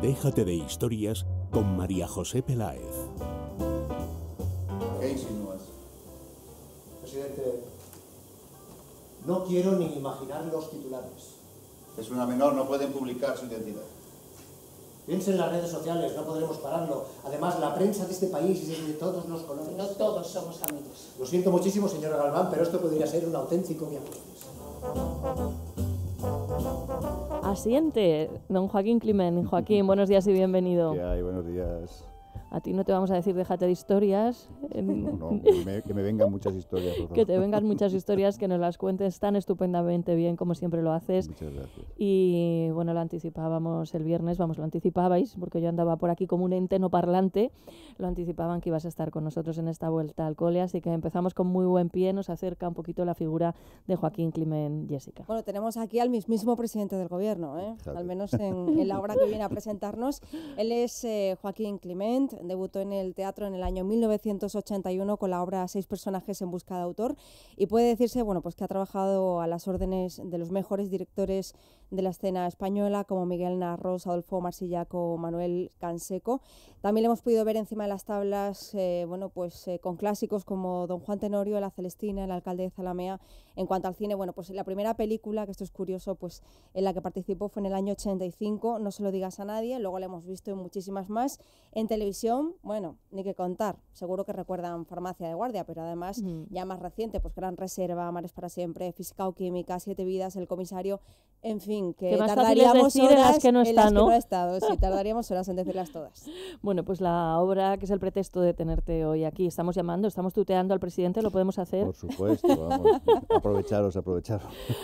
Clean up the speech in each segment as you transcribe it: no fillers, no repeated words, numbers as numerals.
Déjate de historias con María José Peláez. ¿Qué insinúas? Presidente, no quiero ni imaginar los titulares. Es una menor, no pueden publicar su identidad. Piense en las redes sociales, no podremos pararlo. Además, la prensa de este país es de todos los colores. No todos somos amigos. Lo siento muchísimo, señora Galván, pero esto podría ser un auténtico viacrucis. Asiente, don Joaquín Climent. Joaquín, buenos días y bienvenido. ¿Qué hay? Buenos días. A ti no te vamos a decir déjate de historias. No, que me vengan muchas historias, por favor. Que te vengan muchas historias, que nos las cuentes tan estupendamente bien como siempre lo haces. Muchas gracias. Y bueno, lo anticipábamos el viernes, vamos, lo anticipabais, porque yo andaba por aquí como un ente no parlante. Lo anticipaban que ibas a estar con nosotros en esta vuelta al cole, así que empezamos con muy buen pie. Nos acerca un poquito la figura de Joaquín Climent, Jessica. Bueno, tenemos aquí al mismísimo presidente del gobierno, al menos en la obra que viene a presentarnos. Él es Joaquín Climent. Debutó en el teatro en el año 1981 con la obra Seis personajes en busca de autor, y puede decirse pues que ha trabajado a las órdenes de los mejores directores de la escena española, como Miguel Narros, Adolfo Marsillaco o Manuel Canseco. También le hemos podido ver encima de las tablas con clásicos como Don Juan Tenorio, La Celestina, El alcalde de Zalamea. En cuanto al cine, pues la primera película, que esto es curioso, pues en la que participó fue en el año 85, No se lo digas a nadie. Luego la hemos visto en muchísimas más. En televisión, ni que contar. Seguro que recuerdan Farmacia de Guardia, pero además ya más reciente, pues Gran Reserva, Mares para siempre, Física o Química, Siete vidas, El comisario, en fin, que tardaríamos horas en las que no está, ¿no? he estado, sí, tardaríamos horas en decirlas todas. Bueno, pues la obra, que es el pretexto de tenerte hoy aquí, estamos tuteando al presidente, ¿lo podemos hacer? Por supuesto, vamos, aprovecharos.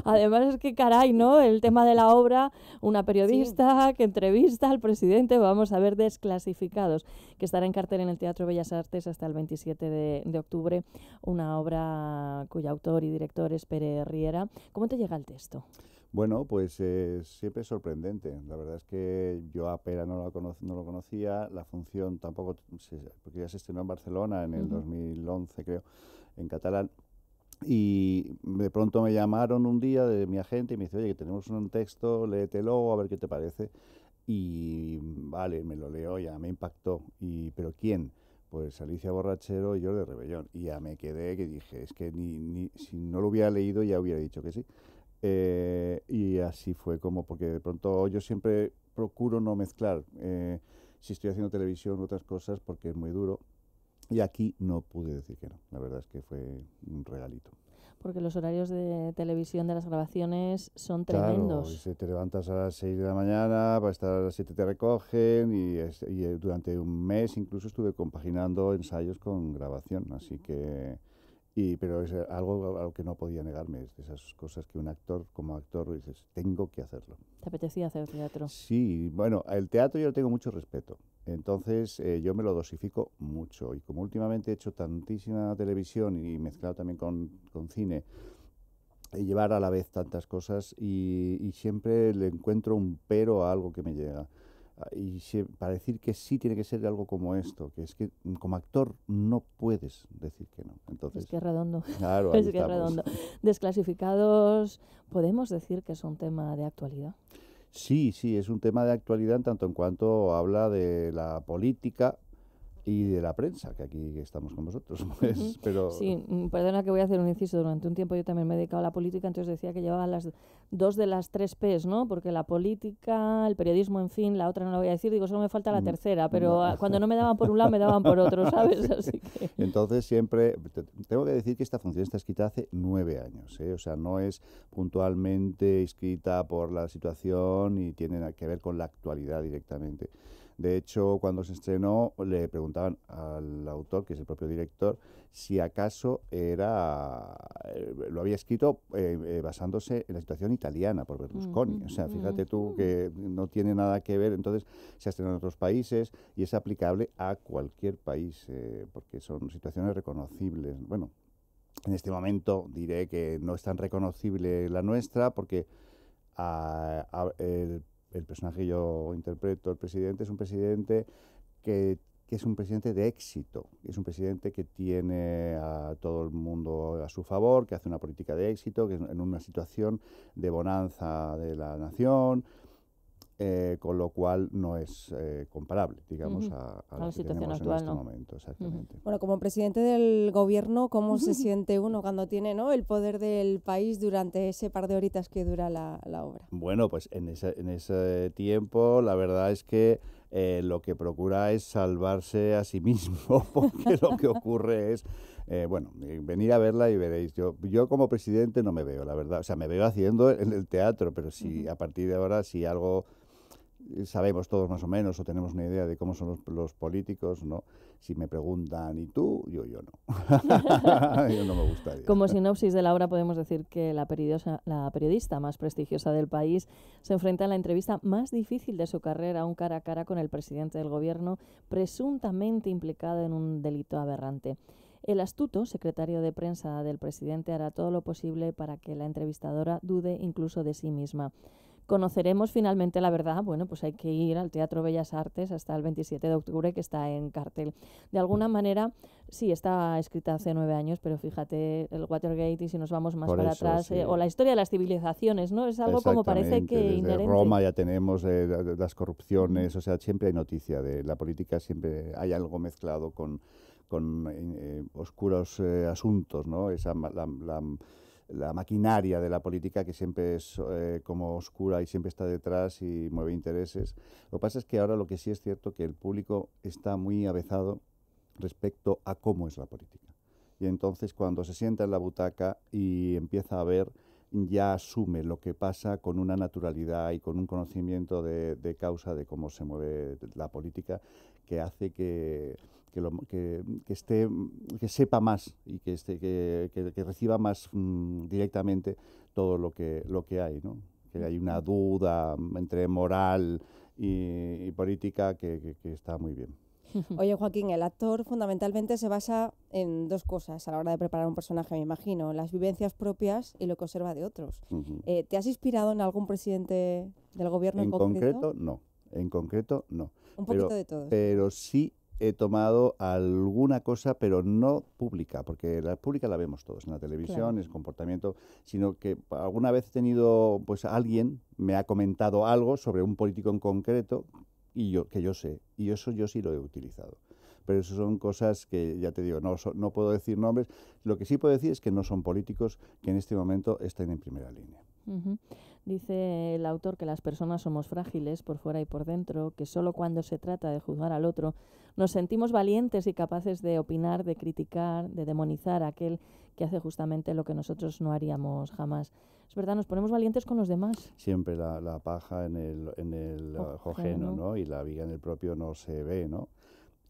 Además es que caray, ¿no? El tema de la obra, una periodista que entrevista al presidente, vamos a ver Desclasificados, que estará en cartel en el Teatro Bellas Artes hasta el 27 de octubre, una obra cuyo autor y director es Pere Riera. ¿Cómo te llega el texto? Bueno, pues siempre es sorprendente. La verdad es que yo a Pere no lo conocía, la función tampoco, porque ya se estrenó en Barcelona en el 2011, creo, en catalán. Y de pronto me llamaron un día de mi agente y me dice, oye, que tenemos un texto, léetelo, a ver qué te parece. Y vale, me lo leo, ya me impactó. ¿Pero quién? Pues Alicia Borrachero y Jordi Rebellón. Y ya me quedé, que dije, es que ni si no lo hubiera leído ya hubiera dicho que sí. Y así fue porque de pronto yo siempre procuro no mezclar si estoy haciendo televisión u otras cosas, porque es muy duro. Y aquí no pude decir que no. La verdad es que fue un regalito. Porque los horarios de televisión de las grabaciones son tremendos. Claro, si te levantas a las 6 de la mañana, para estar a las 7 te recogen, y durante un mes incluso estuve compaginando ensayos con grabación, así que... pero es algo a lo que no podía negarme, es de esas cosas que un actor, como actor, dices, tengo que hacerlo. ¿Te apetecía hacer teatro? Sí, bueno, el teatro yo le tengo mucho respeto, entonces yo me lo dosifico mucho, y como últimamente he hecho tantísima televisión y mezclado también con cine, llevar a la vez tantas cosas, y siempre le encuentro un pero a algo que me llega. Y para decir que sí tiene que ser algo como esto, que es que como actor no puedes decir que no. Entonces, es que es redondo. Claro, es que es redondo. Desclasificados, ¿podemos decir que es un tema de actualidad? Sí, es un tema de actualidad en tanto en cuanto habla de la política y de la prensa, que aquí estamos con vosotros. Pues, pero... Sí, perdona que voy a hacer un inciso. Durante un tiempo yo también me he dedicado a la política, entonces decía que llevaba las dos de las tres P's, ¿no? Porque la política, el periodismo, en fin, la otra no la voy a decir, digo, solo me falta la tercera, pero cuando no me daban por un lado, me daban por otro, ¿sabes? Así que... Entonces siempre, tengo que decir que esta función está escrita hace 9 años, ¿eh? O sea, no es puntualmente escrita por la situación y tiene que ver con la actualidad directamente. De hecho, cuando se estrenó, le preguntaban al autor, que es el propio director, si acaso lo había escrito basándose en la situación italiana por Berlusconi. O sea, fíjate tú que no tiene nada que ver. Entonces, se ha estrenado en otros países y es aplicable a cualquier país, porque son situaciones reconocibles. Bueno, en este momento diré que no es tan reconocible la nuestra, porque el personaje que yo interpreto, el presidente, es un presidente que es un presidente de éxito, es un presidente que tiene a todo el mundo a su favor, que hace una política de éxito, que en una situación de bonanza de la nación, con lo cual no es comparable, digamos, a la lo que situación tenemos actual, en este ¿no? momento. Exactamente. Bueno, como presidente del gobierno, ¿cómo se siente uno cuando tiene, ¿no?, el poder del país durante ese par de horitas que dura la obra? Bueno, pues en ese tiempo la verdad es que lo que procura es salvarse a sí mismo, porque lo que ocurre es, venir a verla y veréis. Yo como presidente no me veo, la verdad. O sea, me veo haciendo en el teatro, pero si a partir de ahora, si algo sabemos todos más o menos o tenemos una idea de cómo son los políticos, ¿no? Si me preguntan, ¿y tú? Yo no. Yo no me gustaría. Como sinopsis de la obra podemos decir que la periodista más prestigiosa del país se enfrenta a la entrevista más difícil de su carrera, un cara a cara con el presidente del gobierno, presuntamente implicado en un delito aberrante. El astuto secretario de prensa del presidente hará todo lo posible para que la entrevistadora dude incluso de sí misma. Conoceremos finalmente la verdad. Bueno, pues hay que ir al Teatro Bellas Artes hasta el 27 de octubre, que está en cartel. De alguna manera, sí, está escrita hace 9 años, pero fíjate, el Watergate, y si nos vamos más para atrás, sí. O la historia de las civilizaciones, ¿no? Es algo como parece que desde inherente. Roma ya tenemos las corrupciones, o sea, siempre hay noticia de la política, siempre hay algo mezclado con oscuros asuntos, ¿no? La maquinaria de la política que siempre es como oscura y siempre está detrás y mueve intereses. Lo que pasa es que ahora lo que sí es cierto que el público está muy avezado respecto a cómo es la política. Y entonces cuando se sienta en la butaca y empieza a ver, ya asume lo que pasa con una naturalidad y con un conocimiento de causa de cómo se mueve la política, que hace que sepa más y que reciba más directamente todo lo que hay, ¿no? Que hay una duda entre moral y política que está muy bien. Oye, Joaquín, el actor fundamentalmente se basa en 2 cosas a la hora de preparar un personaje, me imagino: las vivencias propias y lo que observa de otros. ¿Te has inspirado en algún presidente del gobierno en concreto? En concreto, no. Un poquito de todo. Pero sí he tomado alguna cosa, pero no pública, porque la pública la vemos todos en la televisión, Claro. es comportamiento, sino que alguna vez he tenido, pues alguien me ha comentado algo sobre un político en concreto y yo sé, y eso yo sí lo he utilizado. Pero eso son cosas que, ya te digo, no puedo decir nombres. Lo que sí puedo decir es que no son políticos que en este momento estén en primera línea. Dice el autor que las personas somos frágiles por fuera y por dentro, que solo cuando se trata de juzgar al otro nos sentimos valientes y capaces de opinar, de criticar, de demonizar a aquel que hace justamente lo que nosotros no haríamos jamás. Es verdad, nos ponemos valientes con los demás. Siempre la paja en el ajeno, ¿no? Y la viga en el propio no se ve, ¿no?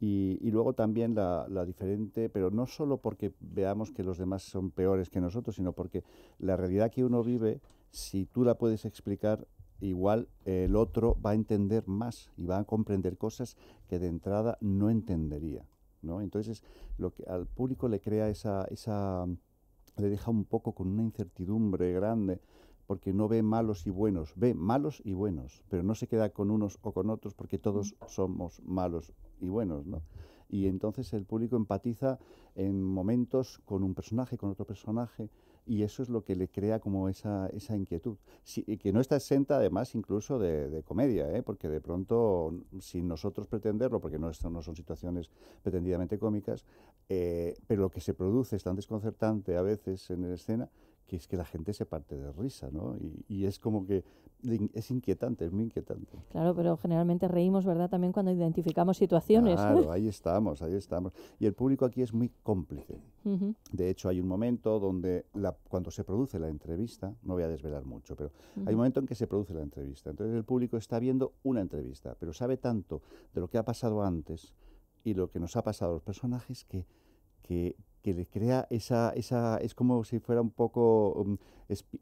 Y luego también la diferente, pero no solo porque veamos que los demás son peores que nosotros, sino porque la realidad que uno vive, si tú la puedes explicar, igual el otro va a entender más y va a comprender cosas que de entrada no entendería, ¿no? Entonces, lo que al público le crea le deja un poco con una incertidumbre grande, porque no ve malos y buenos, ve malos y buenos, pero no se queda con unos o con otros, porque todos somos malos y buenos, ¿no? Y entonces el público empatiza en momentos con un personaje, con otro personaje, y eso es lo que le crea como esa inquietud. Y que no está exenta además incluso de comedia, porque de pronto, sin nosotros pretenderlo, porque no son situaciones pretendidamente cómicas, pero lo que se produce es tan desconcertante a veces en la escena, que es que la gente se parte de risa, ¿no? Y es como que es inquietante, es muy inquietante. Claro, pero generalmente reímos, ¿verdad?, también cuando identificamos situaciones. Claro, ahí estamos. Y el público aquí es muy cómplice. De hecho, hay un momento donde, cuando se produce la entrevista, no voy a desvelar mucho, pero hay un momento en que se produce la entrevista. Entonces el público está viendo una entrevista, pero sabe tanto de lo que ha pasado antes y lo que nos ha pasado a los personajes que le crea es como si fuera un poco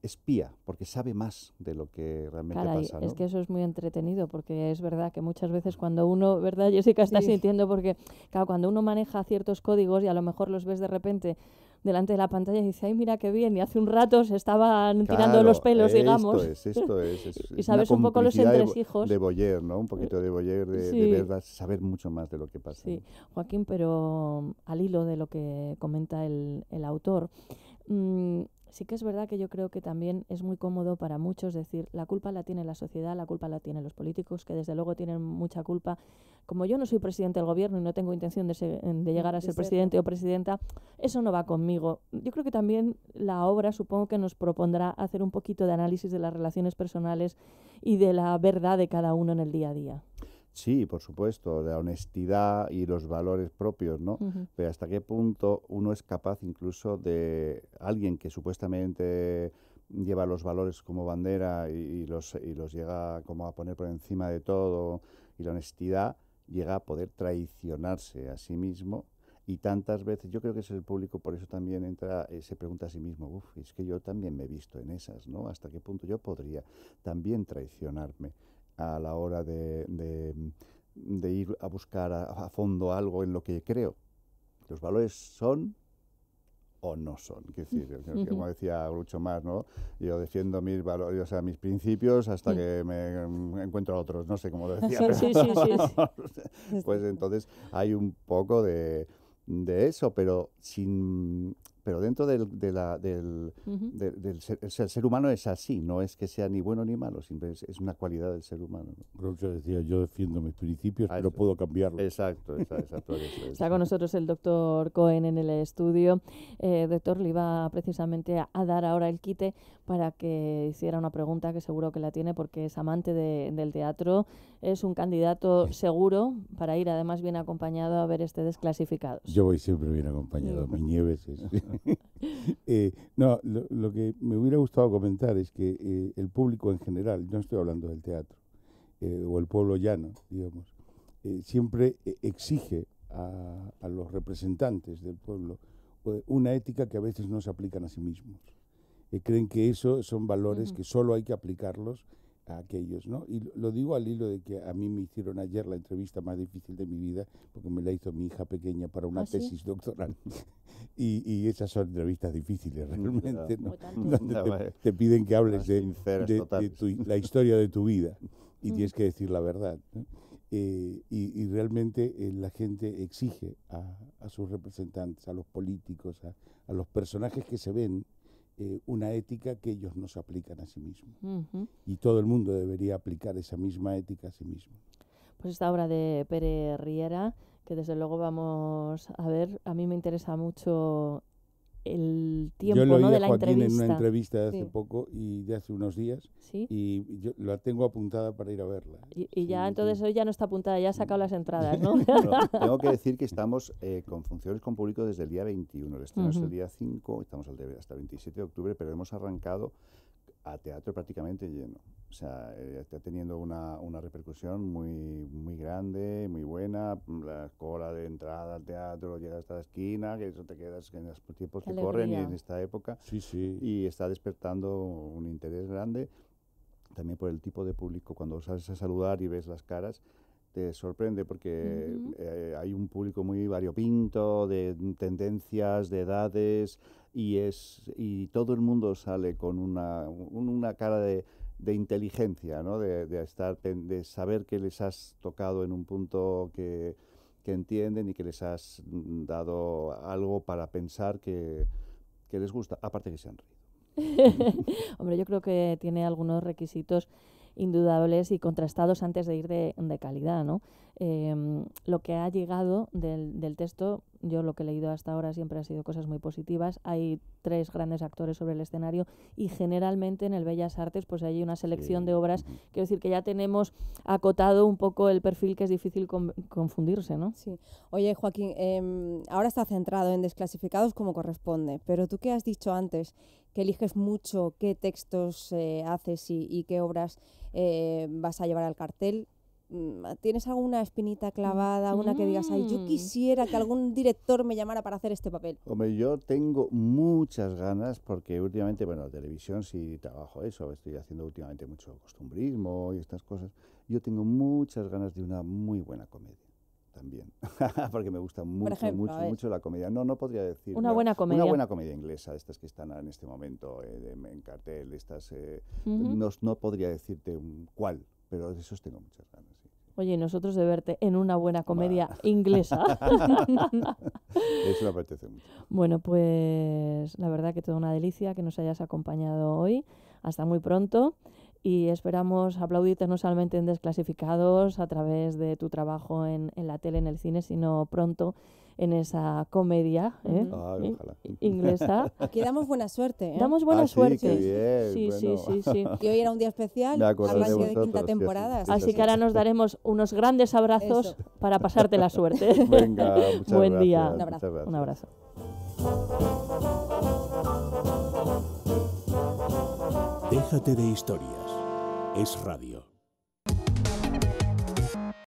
espía, porque sabe más de lo que realmente pasa, ¿no? Es que eso es muy entretenido, porque es verdad que muchas veces cuando uno, ¿verdad, Jessica, está sintiendo? Porque, claro, cuando uno maneja ciertos códigos y a lo mejor los ves de repente delante de la pantalla y dice, ay, mira qué bien, y hace un rato se estaban tirando los pelos, digamos. Esto es y sabes un poco los entresijos. De Boyer, ¿no? Un poquito de Boyer, de verdad, saber mucho más de lo que pasa. Sí, Joaquín, pero al hilo de lo que comenta el autor, Sí que es verdad que yo creo que también es muy cómodo para muchos decir la culpa la tiene la sociedad, la culpa la tienen los políticos, que desde luego tienen mucha culpa. Como yo no soy presidente del gobierno y no tengo intención de llegar a ser presidente o presidenta, eso no va conmigo. Yo creo que también la obra supongo que nos propondrá hacer un poquito de análisis de las relaciones personales y de la verdad de cada uno en el día a día. Sí, por supuesto, la honestidad y los valores propios, ¿no? Pero hasta qué punto uno es capaz incluso de alguien que supuestamente lleva los valores como bandera y los llega como a poner por encima de todo, y la honestidad llega a poder traicionarse a sí mismo. Y tantas veces, yo creo que es el público, por eso también entra, se pregunta a sí mismo, es que yo también me he visto en esas, ¿no? ¿Hasta qué punto yo podría también traicionarme a la hora de ir a buscar a fondo algo en lo que creo? Los valores son o no son. Quiero decir, como decía Groucho Marx, ¿no? Yo defiendo mis valores, o sea, mis principios hasta que me encuentro otros, no sé cómo lo decía. Sí. Pues entonces hay un poco de eso, pero dentro del ser humano es así, no es que sea ni bueno ni malo, siempre es una cualidad del ser humano, ¿no? Groucho decía, yo defiendo mis principios, pero puedo cambiarlos. Exacto. Está con nosotros el doctor Cohen en el estudio. Doctor, le iba precisamente a dar ahora el quite para que hiciera una pregunta que seguro que la tiene porque es amante del teatro, es un candidato seguro para ir además bien acompañado a ver este Desclasificados. Yo voy siempre bien acompañado, mi Nieves. No, lo que me hubiera gustado comentar es que el público en general, no estoy hablando del teatro, o el pueblo llano, digamos, siempre exige a los representantes del pueblo una ética que a veces no se aplican a sí mismos. Creen que eso son valores que solo hay que aplicarlos a aquellos, ¿no? Y lo digo al hilo de que a mí me hicieron ayer la entrevista más difícil de mi vida, porque me la hizo mi hija pequeña para una tesis doctoral. Y esas son entrevistas difíciles realmente, ¿no? Donde te piden que hables de la historia de tu vida y tienes que decir la verdad, ¿no? Y realmente la gente exige a sus representantes, a los políticos, a los personajes que se ven, una ética que ellos no se aplican a sí mismos. Y todo el mundo debería aplicar esa misma ética a sí mismo. Pues esta obra de Pere Riera, que desde luego vamos a ver, a mí me interesa mucho el tiempo, ¿no? de la Joaquín entrevista. En una entrevista de hace poco y de hace unos días, ¿sí? Y yo la tengo apuntada para ir a verla. Y ya entonces hoy ya no está apuntada, ya ha sacado las entradas, ¿no? Tengo que decir que estamos con funciones con público desde el día 21, el estreno es el día 5, estamos hasta el 27 de octubre, pero hemos arrancado a teatro prácticamente lleno. O sea, está teniendo una repercusión muy grande, muy buena. La cola de entrada al teatro llega hasta la esquina, que eso te quedas en los tiempos que corren y en esta época. Sí. Y está despertando un interés grande, también por el tipo de público. Cuando sales a saludar y ves las caras, te sorprende porque hay un público muy variopinto, de tendencias, de edades, y todo el mundo sale con una cara de inteligencia, ¿no? de saber que les has tocado en un punto que entienden y que les has dado algo para pensar que les gusta, aparte que se han reído. Hombre, yo creo que tiene algunos requisitos indudables y contrastados antes de ir de calidad, ¿no? Lo que ha llegado del texto, yo lo que he leído hasta ahora siempre ha sido cosas muy positivas. Hay 3 grandes actores sobre el escenario y generalmente en el Bellas Artes pues hay una selección de obras. Quiero decir que ya tenemos acotado un poco el perfil, que es difícil confundirse, ¿no? Sí. Oye, Joaquín, ahora está centrado en Desclasificados como corresponde, pero tú que has dicho antes que eliges mucho qué textos haces y qué obras vas a llevar al cartel, ¿tienes alguna espinita clavada, una que digas, ay, yo quisiera que algún director me llamara para hacer este papel? Hombre, yo tengo muchas ganas, porque últimamente, bueno, televisión sí trabajo eso, estoy haciendo últimamente mucho costumbrismo y estas cosas. Yo tengo muchas ganas de una muy buena comedia también, porque me gusta mucho la comedia. No podría decir... Una buena comedia. Una buena comedia inglesa, estas que están en este momento en cartel, estas... no podría decirte cuál, pero de esos tengo muchas ganas, sí. Oye, y nosotros de verte en una buena comedia inglesa. Eso me apetece mucho. Bueno, pues la verdad que toda una delicia que nos hayas acompañado hoy. Hasta muy pronto. Y esperamos aplaudirte no solamente en Desclasificados a través de tu trabajo en la tele, en el cine, sino pronto en esa comedia Ay, ojalá. inglesa. Aquí damos buena suerte, ¿eh? Damos buena Sí, suerte. qué bien, Sí, bueno. sí. Y hoy era un día especial, Me acordaré de arranque de vosotros, quinta sí, temporada. sí. Así que ahora nos daremos unos grandes abrazos Eso. para pasarte la suerte. Venga, muchas Buen gracias. día. Un abrazo. Muchas gracias. Un abrazo. Déjate de historias. Es radio.